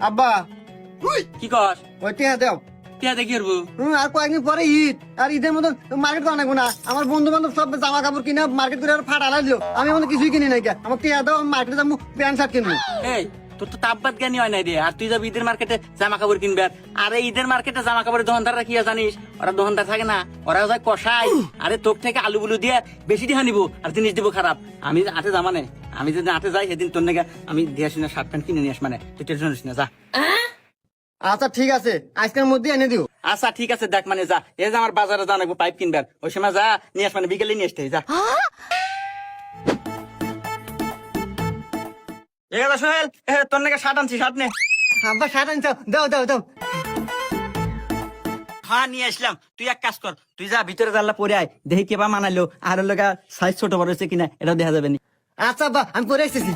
আব্বা কি কস ওই টিয়া দেও। টিয়া দেখি করবো আর কয়েকদিন পরে ঈদ, আর ঈদের মতন মার্কেট করা লাগবো না। আমার বন্ধু বান্ধব সব জামা কাপড় কিনে মার্কেট করে ফাটা লাগলো, আমি এখন কিছুই কিনি নাই। আমার টিয়া দাও, মার্কেটে যাবো প্যান্ট শার্ট কিনবো। এই তোর তো তাপবাদ জ্ঞানী হয় নাই রে, আর তুই যাবি ঈদের মার্কেটে জামা কাপড় কিনবে। আরে ঈদের মার্কেটে জামা কাপড়ের দোকানদাররা কি হয় জানিস? ওরা দোকানদার থাকে না, ওরা যায় কষাই। আরে তোর থেকে আলু বুলু দিয়ে বেশি দিয়ে নিবো আর জিনিস দিব খারাপ। আমি আটে যা মানে, আমি যদি আটে যাই সেদিন তোর নাকি আমি দিয়ে আসি না, শার্ট প্যান্ট কিনে নিয়ে আস। মানে তুই টেনশন নিস না, যা। আচ্ছা ঠিক আছে, আজকের মধ্যে এনে দিও। আচ্ছা ঠিক আছে, দেখ মানে যা, এই যে আমার বাজারে যা লাগবো পাইপ কিনবে, ওই সময় যা নিয়ে আস, মানে বিকেলে নিয়ে আসতে যা। এগাদা সোহেল, তোর নাকি শার্ট আনছি, শার্ট নে। আব্বা শার্ট আনছো, দাও দাও দাও। হ্যাঁ নিয়ে আসলাম। তুই এক কাজ কর, তুই যা ভিতরে জানলা পরে আয়, দেখি কেবা মানালো আর লগা সাইজ ছোট বড় হচ্ছে কিনা এটাও দেখা যাবে নি। আচ্ছা আব্বা, আমি পরে আসতেছি।